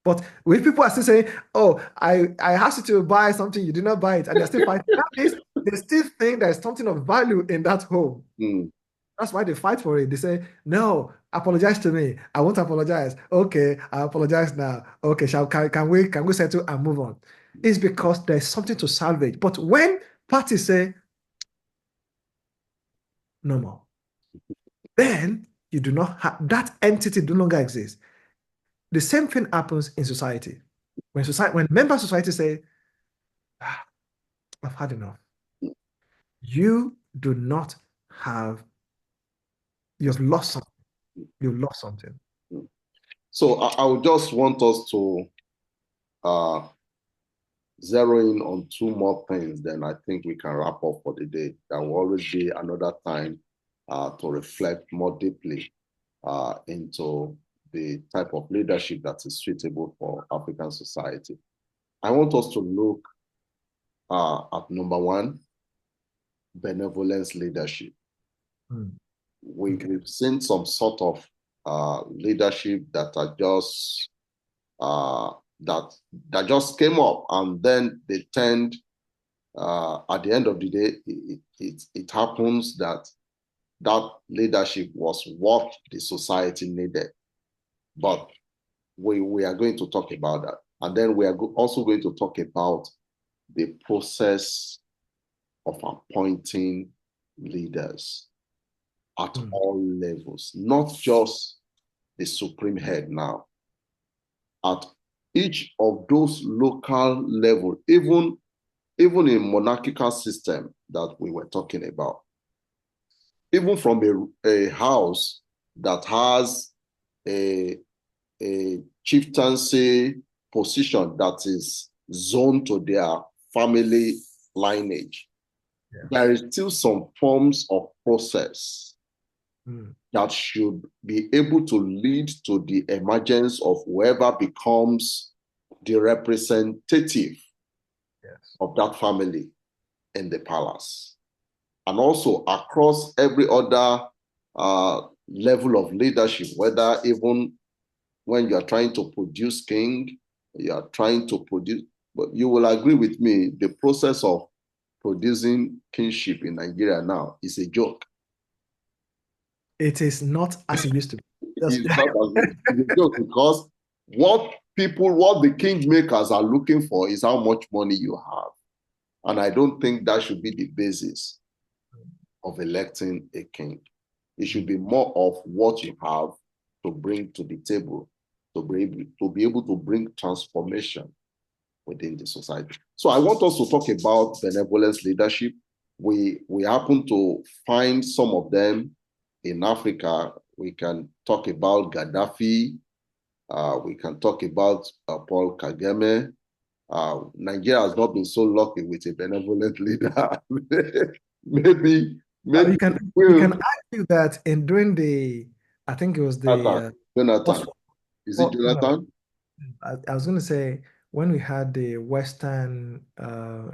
But when people are still saying, oh, I asked you to buy something, you did not buy it, and they're still fighting, that means they still think there's something of value in that home.
Mm.
That's why they fight for it. They say, no, apologize to me. I won't apologize. Okay, I apologize now. Okay, can we settle and move on? It's because there's something to salvage. But when parties say no more, then you do not have that entity no longer exists. The same thing happens in society. When member society say, ah, I've had enough, you do not have, you've lost something. You've lost something.
So I would just want us to zero in on two more things, then I think we can wrap up for the day. There will always be another time to reflect more deeply into the type of leadership that is suitable for African society. I want us to look at number one, benevolence leadership.
Mm. Okay.
We've seen some sort of leadership that are just that just came up, and then they tend at the end of the day, it happens that that leadership was what the society needed. But we are going to talk about that. And then we are also going to talk about the process of appointing leaders at all levels, not just the supreme head now. At each of those local levels, even in monarchical system that we were talking about, even from a house that has a chieftaincy position that is zoned to their family lineage, there is still some forms of process that should be able to lead to the emergence of whoever becomes the representative of that family in the palace. And also across every other level of leadership, whether even when you are trying to produce king, you are trying to produce, but you will agree with me, the process of producing kingship in Nigeria now is a joke.
It is not as it used to be.
It's a joke because what the kingmakers are looking for is how much money you have. And I don't think that should be the basis of electing a king. It should be more of what you have to bring to the table, to be able to bring transformation within the society. So I want us to talk about benevolence leadership. We happen to find some of them in Africa. We can talk about Gaddafi. We can talk about Paul Kagame. Nigeria has not been so lucky with a benevolent leader. maybe,
Uh,
maybe
you can you
will.
can argue that in during the I think it was the
Jonathan. Jonathan.
post
Is it
no,
Jonathan?
I was going to say when we had the Western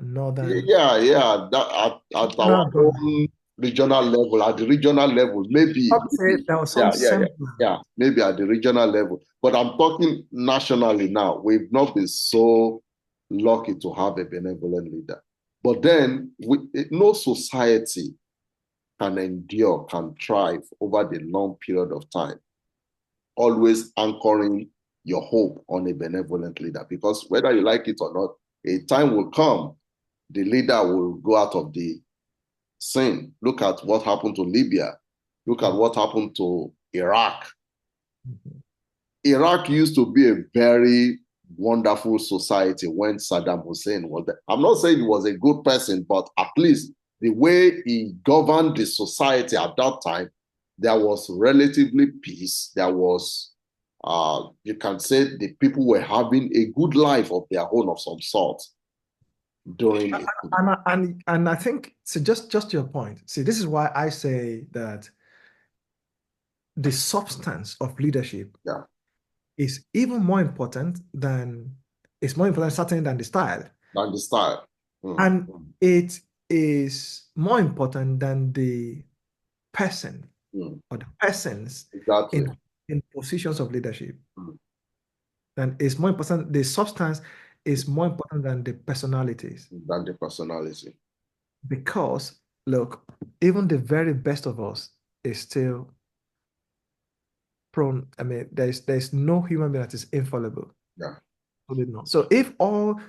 Northern
Yeah. That at our
regional government,
own regional level, at the regional level,
I
maybe,
would say there was some
yeah,
semblance.
yeah, maybe at the regional level. But I'm talking nationally now. We've not been so lucky to have a benevolent leader. But then, no society can endure, can thrive over the long period of time, always anchoring your hope on a benevolent leader. Because whether you like it or not, a time will come, the leader will go out of the scene. Look at what happened to Libya. Look at what happened to Iraq.
Mhm.
Iraq used to be a very wonderful society when Saddam Hussein was there. I'm not saying he was a good person, but at least the way he governed the society at that time, there was relatively peace. There was, you can say, the people were having a good life of their own of some sort during it.
And I think so. Just your point. See, this is why I say that the substance of leadership
Yeah,
is even more important than it's more important certainly than the style,
than the style. Mm,
and it is more important than the person
mm,
or the persons
exactly.
in positions of leadership.
Mm,
And it's more important. The substance is more important than the personalities
than the personality.
because look, even the very best of us is still prone. I mean, there's no human being that is infallible.
Yeah.
Absolutely not. So if all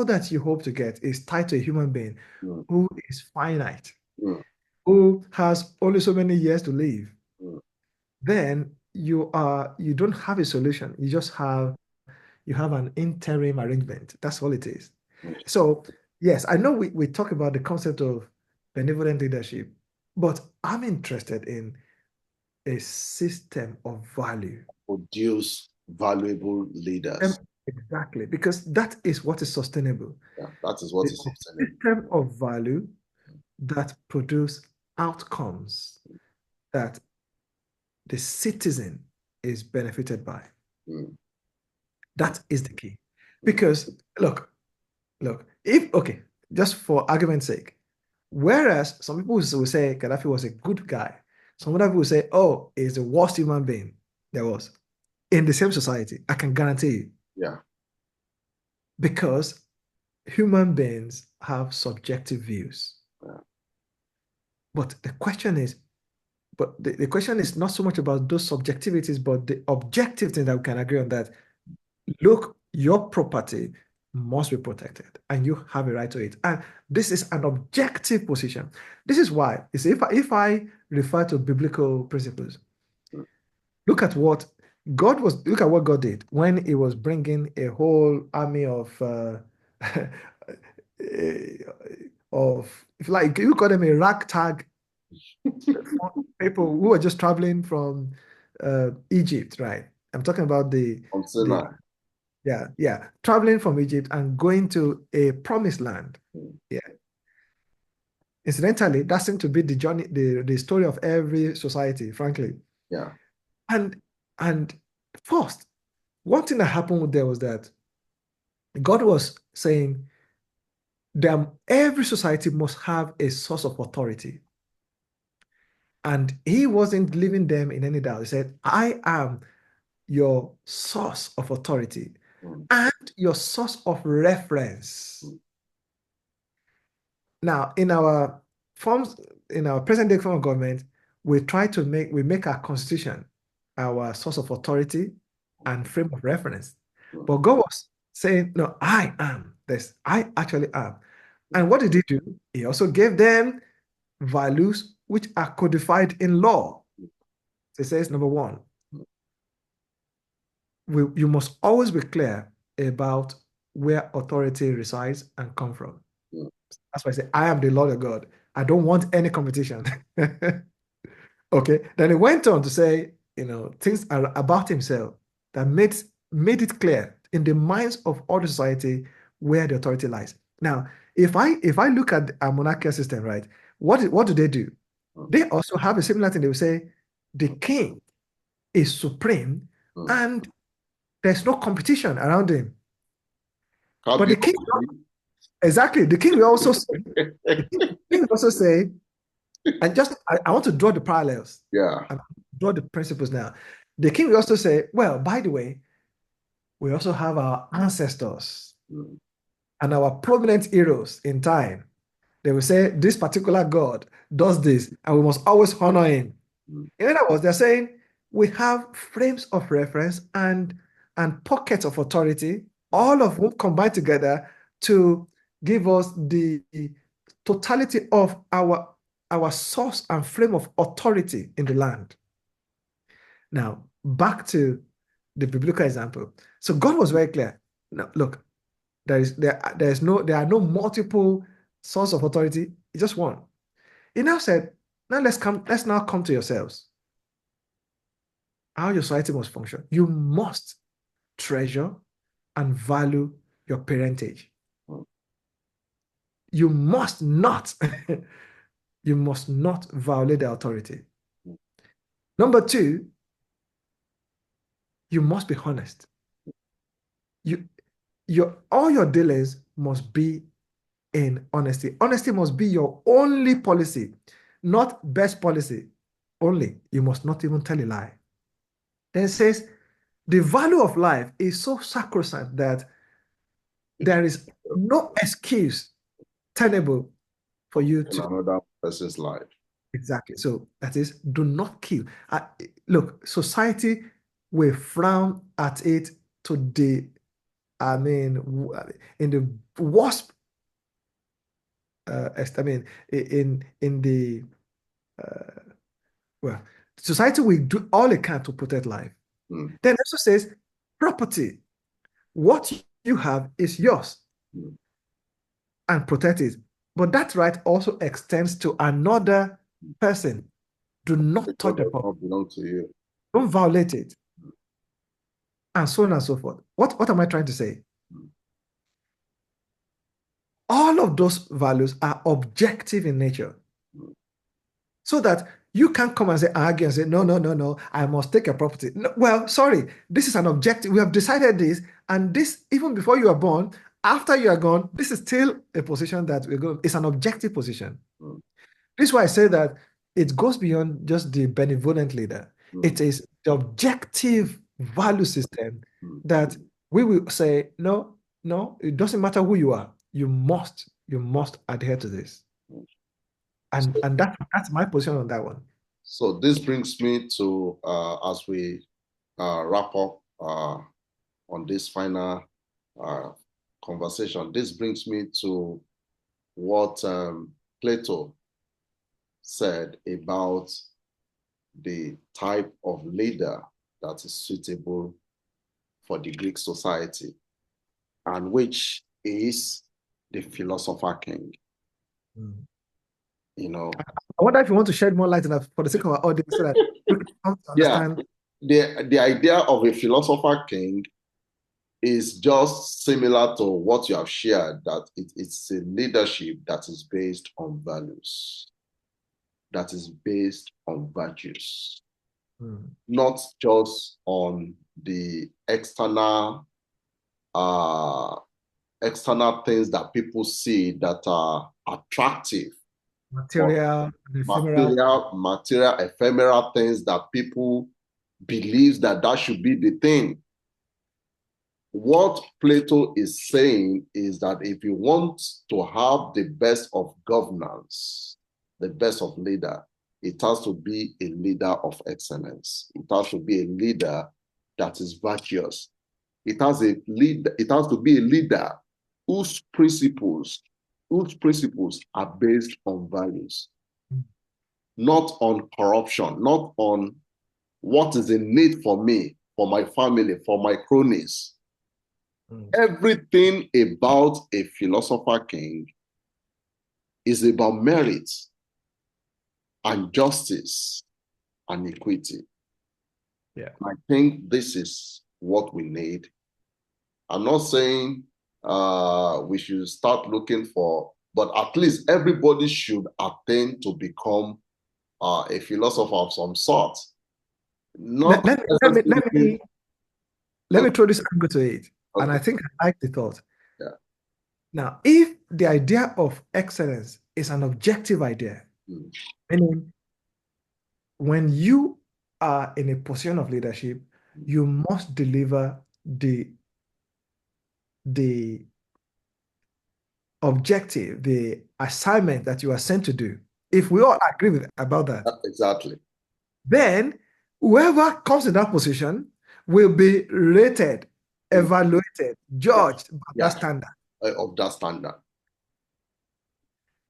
that you hope to get is tied to a human being
Mm,
who is finite,
mm,
who has only so many years to live,
mm,
then you don't have a solution. You have an interim arrangement. That's all it is.
mm.
So yes, I know we talk about the concept of benevolent leadership, but I'm interested in a system of value.
Produce valuable leaders.
Exactly, because that is what is sustainable.
Yeah, that is what is
A
sustainable.
system of value that produce outcomes that the citizen is benefited by.
Mm,
That is the key.
mm.
Because look, if okay, just for argument's sake, whereas some people will say Gaddafi was a good guy, some other people will say, oh, he's the worst human being there was in the same society. I can guarantee you.
Yeah,
Because human beings have subjective views.
yeah.
But the question is not so much about those subjectivities, but the objective thing that we can agree on that. Look, your property must be protected and you have a right to it. And this is an objective position. This is why, you see, if I refer to biblical principles,
Mm.
look at what God did when he was bringing a whole army of, if you like, you call them a ragtag people who were just traveling from Egypt, right? I'm talking about
On
the
Sinai.
yeah, traveling from Egypt and going to a promised land.
Mm.
Yeah. Incidentally, that seemed to be the journey, the story of every society, frankly.
Yeah.
And and first, one thing that happened there was that God was saying that every society must have a source of authority. And he wasn't leaving them in any doubt. He said, I am your source of authority
Mm.
and your source of reference.
Mm.
Now, forms, in our present day form of government, we make our constitution our source of authority and frame of reference.
Mm.
But God was saying, no, I am this. I actually am. And what did he do? He also gave them values which are codified in law. It says, number one, you must always be clear about where authority resides and come from. That's why I say, I am the Lord of God. I don't want any competition. Okay. Then he went on to say, things are about himself that made it clear in the minds of all the society where the authority lies. Now, if I look at a monarchical system, right, what do they do? They also have a similar thing. They will say the king is supreme and there's no competition around him. But the king, exactly, the king will also say, and just I want to draw the parallels.
Yeah.
And draw the principles now. The king will also say, well, by the way, we also have our ancestors and our prominent heroes in time. They will say, this particular God does this, and we must always honor him. In other words, they're saying we have frames of reference and pockets of authority, all of whom combine together to give us the totality of our source and frame of authority in the land. Now, back to the biblical example. So God was very clear. Now, look, there are no multiple source of authority. It's just one. He now said, let's now come to yourselves. How your society must function. You must treasure and value your parentage. You must not, you must not violate the authority. Number two, you must be honest. All your dealings must be in honesty. Honesty must be your only policy, not best policy. Only. You must not even tell a lie. Then it says, the value of life is so sacrosanct that there is no excuse tenable for you to
another person's life.
Exactly. So that is, do not kill. Look, society will frown at it to the, in the worst. In the well, society will do all it can to protect life. Then it also says property. What you have is yours, and protect it. But that right also extends to another person. Do not touch the property.
Belong to you.
Don't violate it. And so on and so forth. What am I trying to say? All of those values are objective in nature. So that you can't come and argue and say, no, I must take a property. No, well, sorry, this is an objective. We have decided this, and this, even before you are born, after you are gone, this is still a position that it's an objective position. This is why I say that it goes beyond just the benevolent leader. It is the objective value system that we will say, no, it doesn't matter who you are. You must adhere to this. And that's my position on that one.
So this brings me to, as we wrap up on this final conversation, this brings me to what Plato said about the type of leader that is suitable for the Greek society, and which is the philosopher king.
I wonder if you want to shed more light on that for the sake of our audience so that we can come to understand.
The idea of a philosopher king is just similar to what you have shared, that it's a leadership that is based on values, that is based on virtues, not just on the external things that people see that are attractive.
Material,
ephemeral things that people believe that should be the thing. What Plato is saying is that if you want to have the best of governance, the best of leader, it has to be a leader of excellence. It has to be a leader that is virtuous. It has to be a leader whose principles are based on values. not on corruption, not on what is in need for me, for my family, for my cronies.
Mm.
Everything about a philosopher king is about merit and justice and equity.
Yeah.
I think this is what we need. I'm not saying we should start looking for, but at least everybody should attain to become a philosopher of some sort.
Let,
Not
let, let me let
necessarily.
me let me throw this angle to it. And
Okay.
I think I like the thought.
Yeah.
Now, if the idea of excellence is an objective idea,
Mm.
meaning when you are in a position of leadership, you must deliver the objective, the assignment that you are sent to do. If we all agree with about that,
Exactly.
then whoever comes in that position will be rated,
Mm.
evaluated,
Yeah.
judged by that
Yeah.
standard.
Of that standard.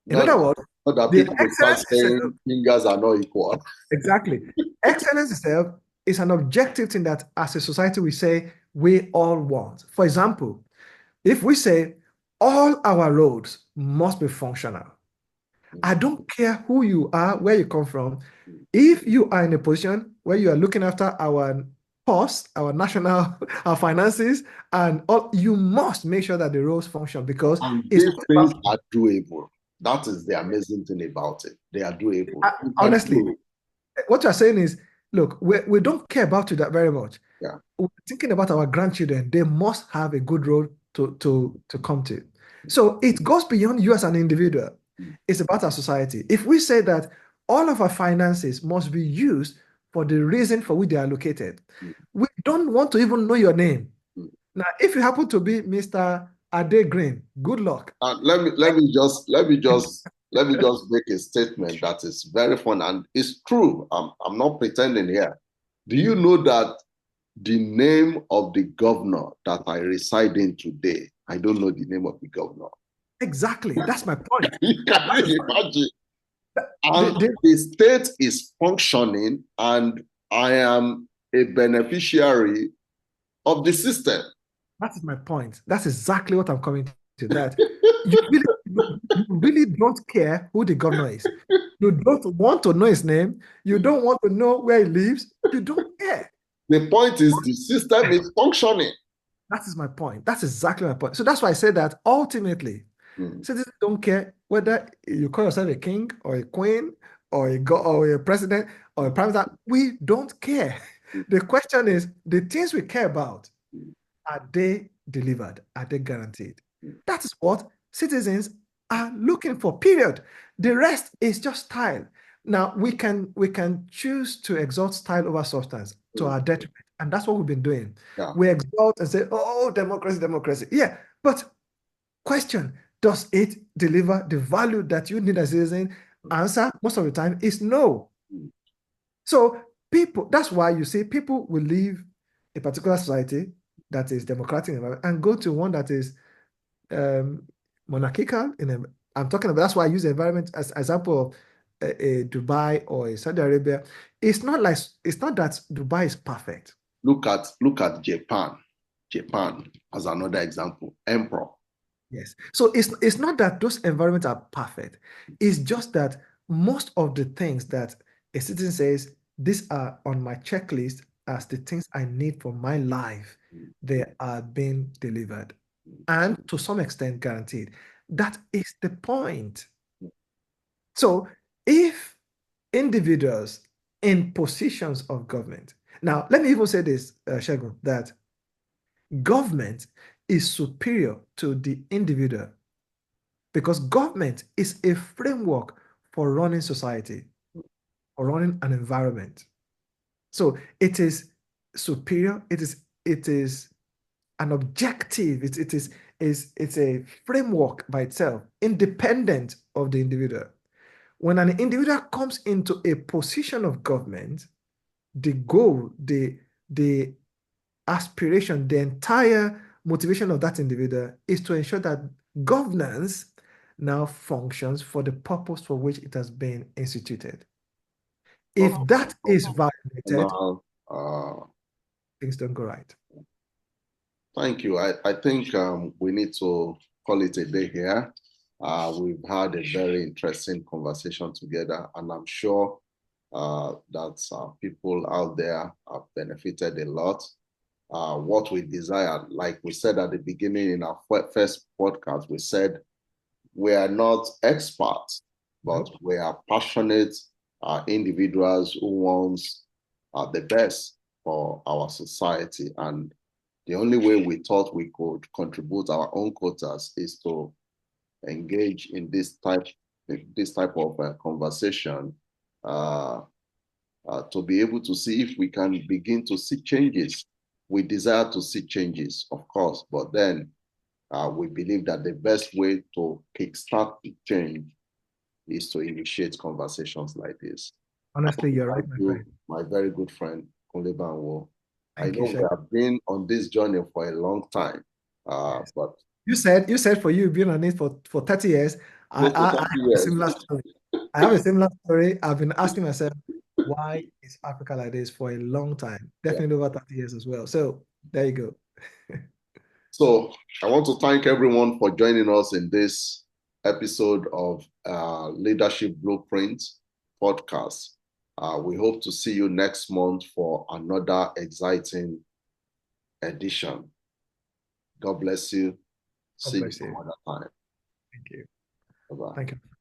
In
Not,
other words,
not that
the
people will start
excellence itself,
saying fingers are not equal.
exactly, excellence itself is an objective thing that as a society we say we all want. For example, if we say all our roads must be functional, I don't care who you are, where you come from. If you are in a position where you are looking after our purse, our national, our finances, and all, you must make sure that the roads function because
And
it's
these
not
things
about,
are doable. That is the amazing thing about it. They are doable. You can
honestly,
do it.
what you're saying is, look, we don't care about you that very much.
Yeah.
We're thinking about our grandchildren. They must have a good road to come to. So it goes beyond you as an individual.
Mm.
It's about our society. If we say that all of our finances must be used for the reason for which they are allocated,
Mm.
we don't want to even know your name.
Mm.
Now, if you happen to be Mr. Ade Green, good luck.
Let me just make a statement that is very fun and it's true. I'm not pretending here. Do you know that the name of the governor that I reside in today, I don't know the name of the governor.
Exactly. That's my point.
Can
That's
you imagine?
the,
And
the,
the state is functioning, and I am a beneficiary of the system.
That is my point. That's exactly what I'm coming to. That you really don't care who the governor is. You don't want to know his name. You don't want to know where he lives. You don't care.
The point is the system is functioning.
That is my point. That's exactly my point. So that's why I say that ultimately,
Mm.
citizens don't care whether you call yourself a king or a queen or a god or a president or a prime minister. We don't care. The question is the things we care about. Are they delivered? Are they guaranteed? That is what citizens are looking for, period. The rest is just style. Now we can choose to exalt style over substance to
Mm.
our detriment. And that's what we've been doing.
Yeah.
We exalt and say, oh, democracy, democracy. Yeah, but question, does it deliver the value that you need as a citizen? Answer most of the time is no.
Mm.
So people, that's why you see people will leave a particular society that is democratic and go to one that is monarchical. I'm talking about, that's why I use the environment as example of a Dubai or a Saudi Arabia. It's not that Dubai is perfect.
Look at Japan. Japan as another example. Emperor.
Yes. So it's not that those environments are perfect. It's just that most of the things that a citizen says, these are on my checklist as the things I need for my life, they are being delivered and to some extent guaranteed. That is the point. So if individuals in positions of government, now let me even say this, Shagun, that government is superior to the individual because government is a framework for running society or running an environment. So it is superior. It is an objective. It's a framework by itself, independent of the individual. When an individual comes into a position of government, the goal, the aspiration, the entire motivation of that individual is to ensure that governance now functions for the purpose for which it has been instituted. If that is violated,
Now, uh,
things don't go right.
thank you. I think we need to call it a day here. We've had a very interesting conversation together, and I'm sure that people out there have benefited a lot. What we desire, like we said at the beginning in our first podcast, we said we are not experts, but
Nope.
we are passionate individuals who want the best for our society. And the only way we thought we could contribute our own quotas is to engage in this type of conversation uh, to be able to see if we can begin to see changes. We desire to see changes, of course, but then we believe that the best way to kickstart the change is to initiate conversations like this. I want
Honestly,
to
you're right,
thank
my
you,
friend.
my very good friend, Kunle Banwo. I
Thank you,
know we
sir.
have been on this journey for a long time,
Yes.
but
You said for you being on it for 30 years,
close to
I
30
have a
years.
similar story. I have a similar story. I've been asking myself, why is Africa like this for a long time?
Yeah.
Definitely over 30 years as well. So there you go.
So I want to thank everyone for joining us in this episode of Leadership Blueprint podcast. We hope to see you next month for another exciting edition. God bless you.
God
See you
bless
some
you.
other time.
Thank you.
Bye-bye.
Thank you.